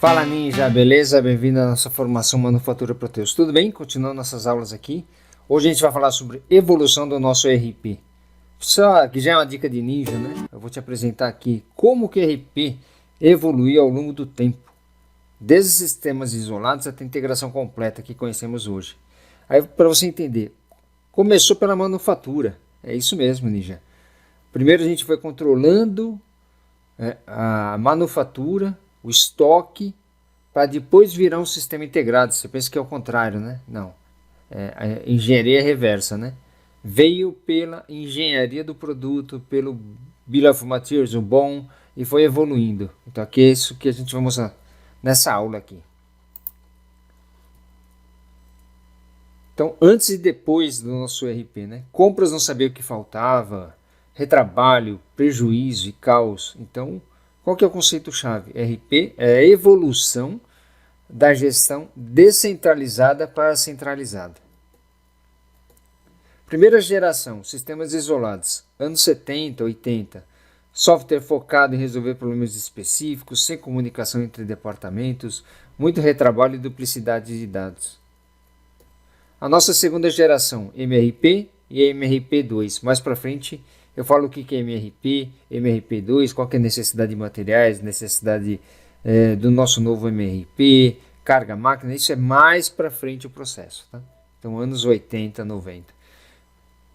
Fala Ninja, beleza? Bem-vindo à nossa formação Manufatura Proteus. Tudo bem? Continuando nossas aulas aqui. Hoje a gente vai falar sobre evolução do nosso ERP. Só que já é uma dica de Ninja, né? Eu vou te apresentar aqui como que o ERP evoluiu ao longo do tempo. Desde sistemas isolados até a integração completa que conhecemos hoje. Aí para você entender, começou pela manufatura. É isso mesmo, Ninja. Primeiro a gente foi controlando a manufatura, o estoque, para depois virar um sistema integrado. Você pensa que é o contrário, né? Não. A engenharia reversa, né? Veio pela engenharia do produto, pelo Bill of Materials, o BOM, e foi evoluindo. Então aqui é isso que a gente vai mostrar nessa aula aqui. Então, antes e depois do nosso ERP, né? Compras não sabia o que faltava, retrabalho, prejuízo e caos. Então, qual que é o conceito-chave? ERP é a evolução da gestão descentralizada para centralizada. Primeira geração, sistemas isolados, anos 70, 80. Software focado em resolver problemas específicos, sem comunicação entre departamentos, muito retrabalho e duplicidade de dados. A nossa segunda geração, MRP e MRP2. Mais para frente eu falo o que é MRP, MRP2, qual que é a necessidade de materiais, necessidade do nosso novo MRP, carga máquina, isso é mais para frente o processo. Tá? Então anos 80, 90.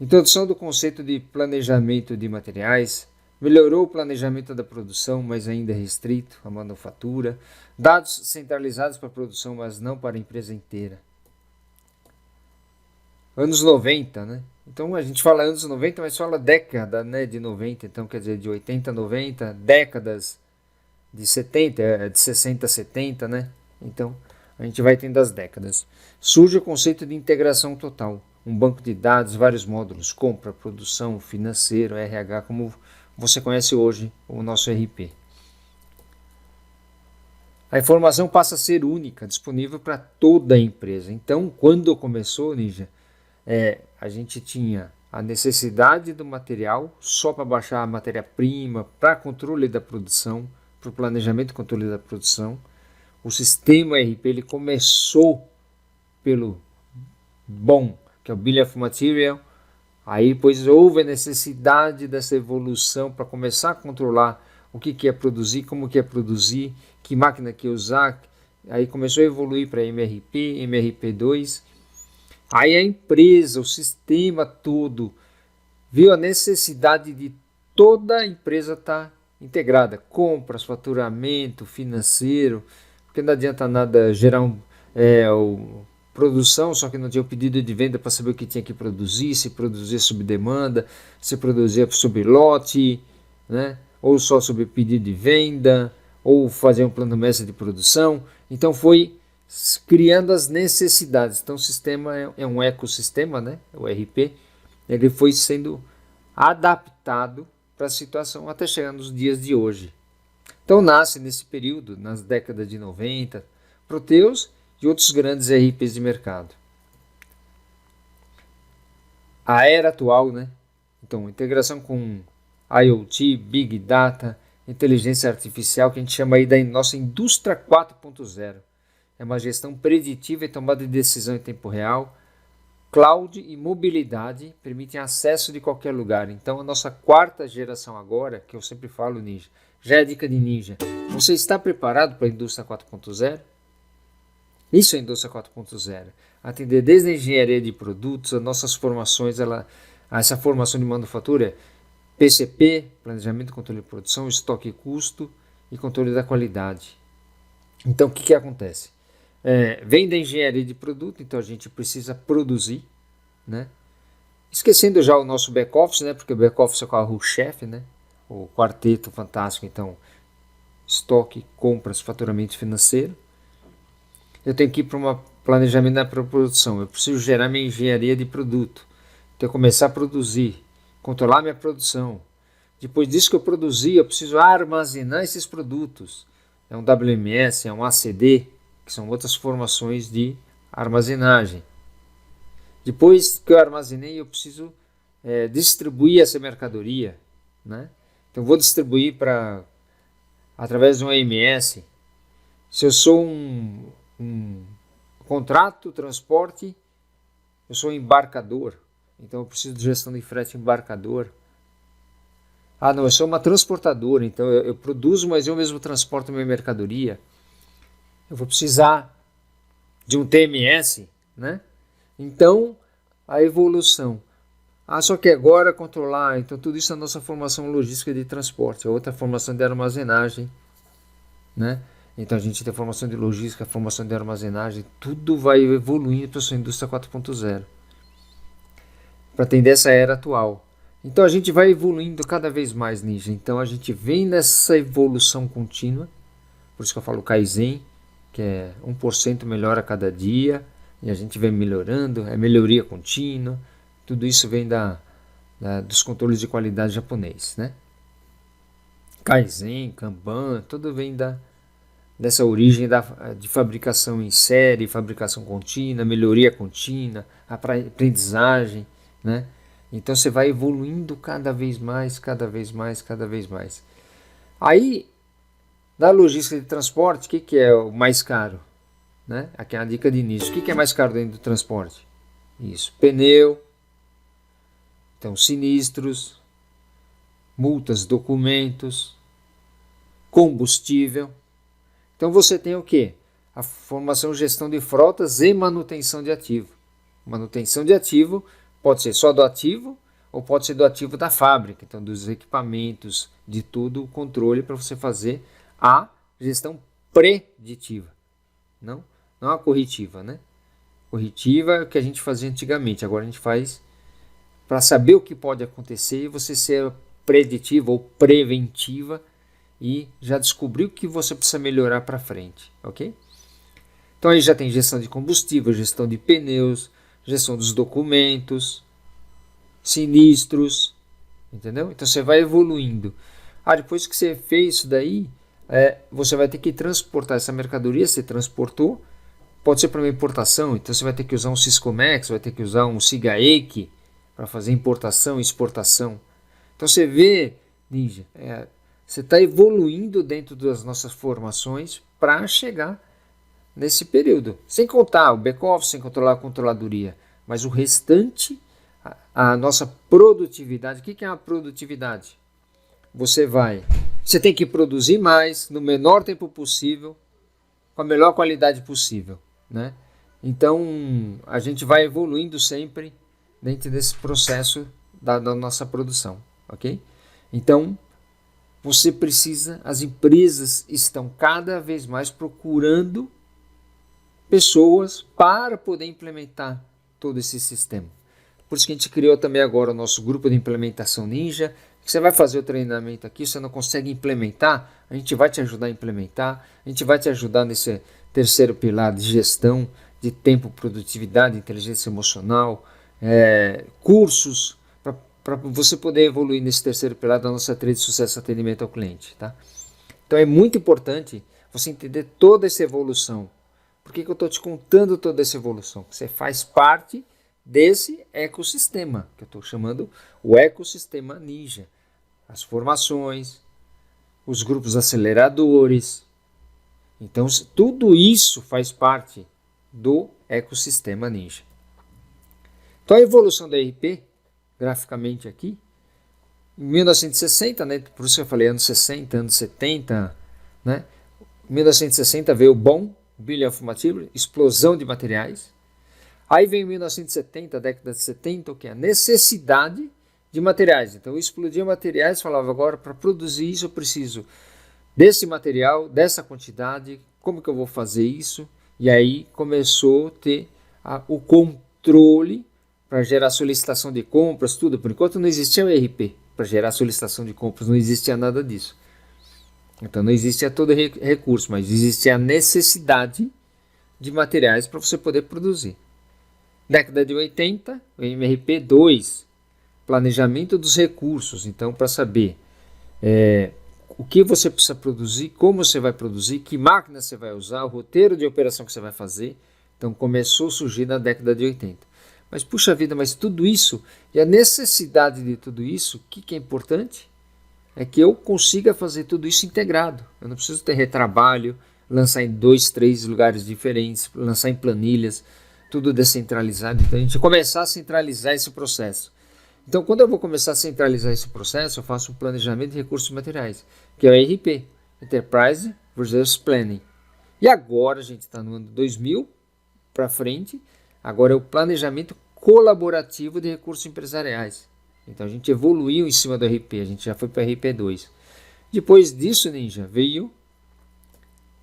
Introdução do conceito de planejamento de materiais, melhorou o planejamento da produção, mas ainda é restrito à manufatura, dados centralizados para a produção, mas não para a empresa inteira. Anos 90, né? Então a gente fala anos 90, mas fala década, né, de 90, então quer dizer de 80 a 90, décadas de 70, de 60 a 70, né? Então a gente vai tendo as décadas. Surge o conceito de integração total, um banco de dados, vários módulos, compra, produção, financeiro, RH, como você conhece hoje o nosso ERP. A informação passa a ser única, disponível para toda a empresa. Então, quando começou, Ninja, a gente tinha a necessidade do material só para baixar a matéria-prima, para controle da produção, para o planejamento e controle da produção. O sistema ERP ele começou pelo BOM, que é o Bill of Material. Aí depois houve a necessidade dessa evolução para começar a controlar o que é produzir, como que é produzir, que máquina que usar. Aí começou a evoluir para MRP, MRP2. Aí a empresa, o sistema todo, viu a necessidade de toda a empresa estar integrada. Compras, faturamento, financeiro, porque não adianta nada gerar produção, só que não tinha o pedido de venda para saber o que tinha que produzir, se produzir sob demanda, se produzir sob lote, né? Ou só sob pedido de venda, ou fazer um plano mestre de produção. Então foi criando as necessidades. Então o sistema é um ecossistema, né? O ERP, ele foi sendo adaptado para a situação até chegar nos dias de hoje. Então nasce nesse período, nas décadas de 90, Proteus e outros grandes ERPs de mercado. A era atual, né? Então, integração com IoT, Big Data, inteligência artificial, que a gente chama aí da nossa indústria 4.0. É uma gestão preditiva e tomada de decisão em tempo real. Cloud e mobilidade permitem acesso de qualquer lugar. Então, a nossa quarta geração agora, que eu sempre falo, Ninja, já é a dica de Ninja. Você está preparado para a indústria 4.0? Isso é a indústria 4.0. Atender desde a engenharia de produtos, as nossas formações, essa formação de manufatura, PCP, planejamento, controle de produção, estoque e custo e controle da qualidade. Então, o que acontece? Vem da engenharia de produto, então a gente precisa produzir, né? Esquecendo já o nosso back-office, né? Porque o back-office é o carro-chefe, né? O quarteto fantástico, então, estoque, compras, faturamento financeiro. Eu tenho que ir para um planejamento da produção, eu preciso gerar minha engenharia de produto, então eu começar a produzir, controlar minha produção. Depois disso que eu produzi, eu preciso armazenar esses produtos. É um WMS, é um ACD, que são outras formações de armazenagem. Depois que eu armazenei, eu preciso distribuir essa mercadoria, né? Então vou distribuir através de um AMS. Se eu sou um contrato, transporte, eu sou um embarcador, então eu preciso de gestão de frete embarcador. Ah, não, eu sou uma transportadora, então eu produzo, mas eu mesmo transporto minha mercadoria. Eu vou precisar de um TMS, né? Então, a evolução. Ah, só que agora controlar, então tudo isso é a nossa formação logística de transporte, a outra formação de armazenagem, né? Então a gente tem formação de logística, formação de armazenagem, tudo vai evoluindo para a sua indústria 4.0, para atender essa era atual. Então a gente vai evoluindo cada vez mais, Ninja. Então a gente vem nessa evolução contínua, por isso que eu falo Kaizen, que é 1% melhor a cada dia, e a gente vem melhorando, é melhoria contínua, tudo isso vem dos controles de qualidade japonês, né? Kaizen, Kanban, tudo vem dessa origem de fabricação em série, fabricação contínua, melhoria contínua, aprendizagem, né? Então você vai evoluindo cada vez mais, cada vez mais, cada vez mais. Aí, da logística de transporte, o que é o mais caro? Né? Aqui é uma dica de início. O que é mais caro dentro do transporte? Isso, pneu, então sinistros, multas, documentos, combustível. Então você tem o quê? A formação, gestão de frotas e manutenção de ativo. Manutenção de ativo pode ser só do ativo ou pode ser do ativo da fábrica, então dos equipamentos, de tudo, o controle para você fazer a gestão preditiva, não a corretiva, né? Corretiva é o que a gente fazia antigamente, agora a gente faz para saber o que pode acontecer e você ser preditiva ou preventiva e já descobrir o que você precisa melhorar para frente, ok? Então aí já tem gestão de combustível, gestão de pneus, gestão dos documentos, sinistros, entendeu? Então você vai evoluindo. Ah, depois que você fez isso daí, você vai ter que transportar essa mercadoria, você transportou, pode ser para uma importação, então você vai ter que usar um Syscomex, vai ter que usar um Sigaeke para fazer importação e exportação. Então você vê, Ninja, você está evoluindo dentro das nossas formações para chegar nesse período. Sem contar o back-office, sem controlar a controladoria, mas o restante, a nossa produtividade. O que é uma produtividade? Você tem que produzir mais, no menor tempo possível, com a melhor qualidade possível, né? Então, a gente vai evoluindo sempre dentro desse processo da nossa produção, ok? Então, você precisa, as empresas estão cada vez mais procurando pessoas para poder implementar todo esse sistema. Por isso que a gente criou também agora o nosso grupo de implementação Ninja. Você vai fazer o treinamento aqui, você não consegue implementar, a gente vai te ajudar a implementar, a gente vai te ajudar nesse terceiro pilar de gestão, de tempo, produtividade, inteligência emocional, cursos, para você poder evoluir nesse terceiro pilar da nossa trilha de sucesso atendimento ao cliente. Tá? Então é muito importante você entender toda essa evolução. Por que eu estou te contando toda essa evolução? Você faz parte desse ecossistema, que eu estou chamando o ecossistema Ninja. As formações, os grupos aceleradores. Então, tudo isso faz parte do ecossistema Ninja. Então, a evolução da ERP, graficamente aqui, em 1960, né, por isso que eu falei anos 60, anos 70, né, em 1960 veio o BOM, Bill of Material, explosão de materiais. Aí vem em 1970, década de 70, o que é a necessidade de materiais. Então eu explodia materiais, falava agora para produzir isso eu preciso desse material, dessa quantidade, como que eu vou fazer isso? E aí começou a ter o controle para gerar solicitação de compras, tudo. Por enquanto não existia o ERP para gerar solicitação de compras, não existia nada disso. Então não existia todo recurso, mas existia a necessidade de materiais para você poder produzir. Década de 80, o MRP2, planejamento dos recursos. Então, para saber o que você precisa produzir, como você vai produzir, que máquina você vai usar, o roteiro de operação que você vai fazer. Então, começou a surgir na década de 80. Mas, puxa vida, mas tudo isso, e a necessidade de tudo isso, o que é importante? É que eu consiga fazer tudo isso integrado. Eu não preciso ter retrabalho, lançar em 2, 3 lugares diferentes, lançar em planilhas, tudo descentralizado. Então a gente começar a centralizar esse processo. Então quando eu vou começar a centralizar esse processo, eu faço um planejamento de recursos materiais, que é o ERP, Enterprise Resource Planning. E agora a gente está no ano 2000 para frente, agora é o planejamento colaborativo de recursos empresariais. Então a gente evoluiu em cima do RP, a gente já foi para RP2. Depois disso, Ninja, veio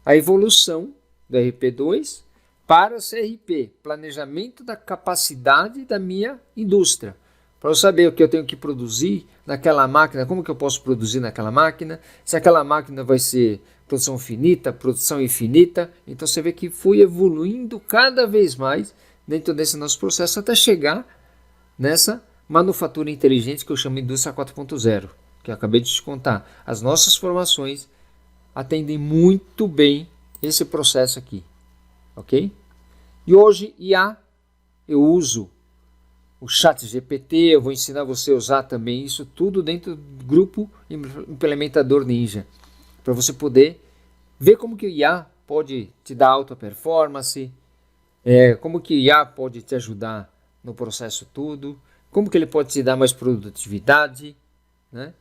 a evolução do RP2 para o CRP, planejamento da capacidade da minha indústria. Para eu saber o que eu tenho que produzir naquela máquina, como que eu posso produzir naquela máquina, se aquela máquina vai ser produção finita, produção infinita. Então você vê que fui evoluindo cada vez mais dentro desse nosso processo até chegar nessa manufatura inteligente que eu chamo de Indústria 4.0, que eu acabei de te contar. As nossas formações atendem muito bem esse processo aqui, ok? E hoje, IA, eu uso o ChatGPT, eu vou ensinar você a usar também isso tudo dentro do grupo implementador Ninja, para você poder ver como que o IA pode te dar alta performance, como que o IA pode te ajudar no processo tudo, como que ele pode te dar mais produtividade, né?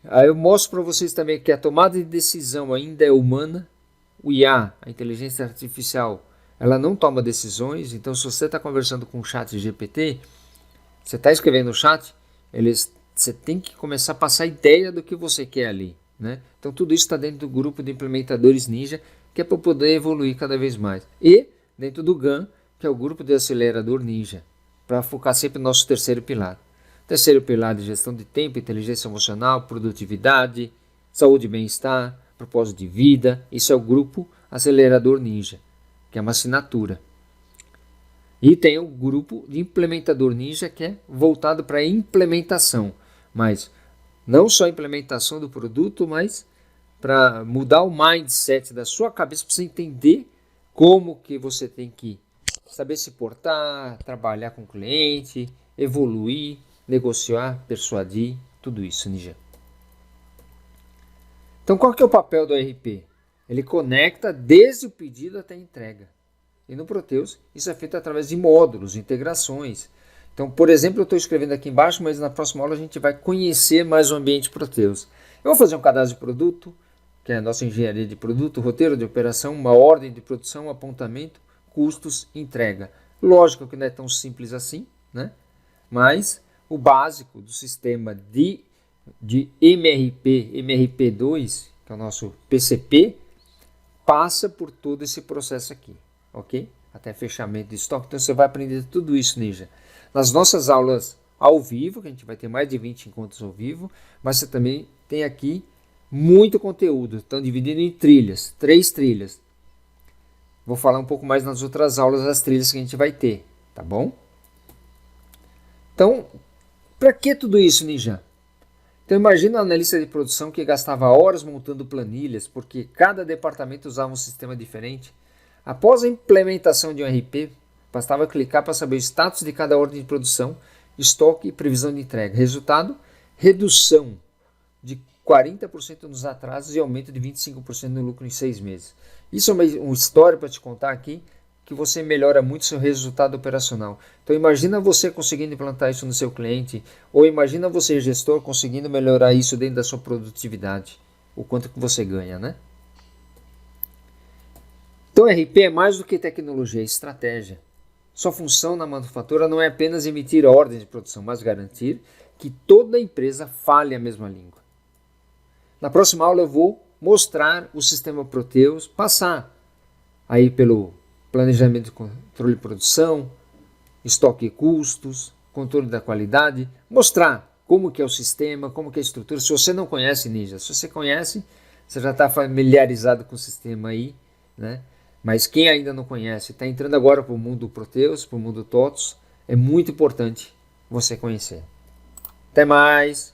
Aí eu mostro para vocês também que a tomada de decisão ainda é humana. O IA, a inteligência artificial, ela não toma decisões. Então, se você está conversando com o chat GPT, você está escrevendo no chat, você tem que começar a passar a ideia do que você quer ali, né? Então, tudo isso está dentro do grupo de implementadores Ninja, que é para poder evoluir cada vez mais. E dentro do GAN, que é o grupo de acelerador Ninja, para focar sempre no nosso terceiro pilar. Terceiro pilar de gestão de tempo, inteligência emocional, produtividade, saúde e bem-estar, propósito de vida. Isso é o grupo acelerador Ninja, que é uma assinatura. E tem o grupo de implementador Ninja, que é voltado para a implementação. Mas não só a implementação do produto, mas para mudar o mindset da sua cabeça, para você entender como que você tem que saber se portar, trabalhar com o cliente, evoluir, negociar, persuadir, tudo isso, Ninja. Então, qual que é o papel do ERP? Ele conecta desde o pedido até a entrega. E no Proteus, isso é feito através de módulos, integrações. Então, por exemplo, eu estou escrevendo aqui embaixo, mas na próxima aula a gente vai conhecer mais o ambiente Proteus. Eu vou fazer um cadastro de produto, que é a nossa engenharia de produto, roteiro de operação, uma ordem de produção, apontamento, custos, entrega. Lógico que não é tão simples assim, né? Mas o básico do sistema de MRP, MRP2, que é o nosso PCP, passa por todo esse processo aqui, ok? Até fechamento de estoque. Então você vai aprender tudo isso, Ninja. Nas nossas aulas ao vivo, que a gente vai ter mais de 20 encontros ao vivo, mas você também tem aqui muito conteúdo. Estão dividindo em trilhas, 3 trilhas. Vou falar um pouco mais nas outras aulas das trilhas que a gente vai ter, tá bom? Então, para que tudo isso, Ninja? Então imagina um analista de produção que gastava horas montando planilhas, porque cada departamento usava um sistema diferente. Após a implementação de um RP, bastava clicar para saber o status de cada ordem de produção, estoque e previsão de entrega. Resultado, redução de 40% nos atrasos e aumento de 25% no lucro em 6 meses. Isso é uma história para te contar aqui, que você melhora muito seu resultado operacional. Então imagina você conseguindo implantar isso no seu cliente, ou imagina você, gestor, conseguindo melhorar isso dentro da sua produtividade. O quanto que você ganha, né? Então RP é mais do que tecnologia, é estratégia. Sua função na manufatura não é apenas emitir ordens de produção, mas garantir que toda a empresa fale a mesma língua. Na próxima aula eu vou mostrar o sistema Proteus, passar aí pelo planejamento de controle de produção, estoque e custos, controle da qualidade, mostrar como que é o sistema, como que é a estrutura. Se você não conhece, Ninja, se você conhece, você já está familiarizado com o sistema aí, né? Mas quem ainda não conhece, está entrando agora para o mundo Proteus, para o mundo TOTOS, é muito importante você conhecer. Até mais!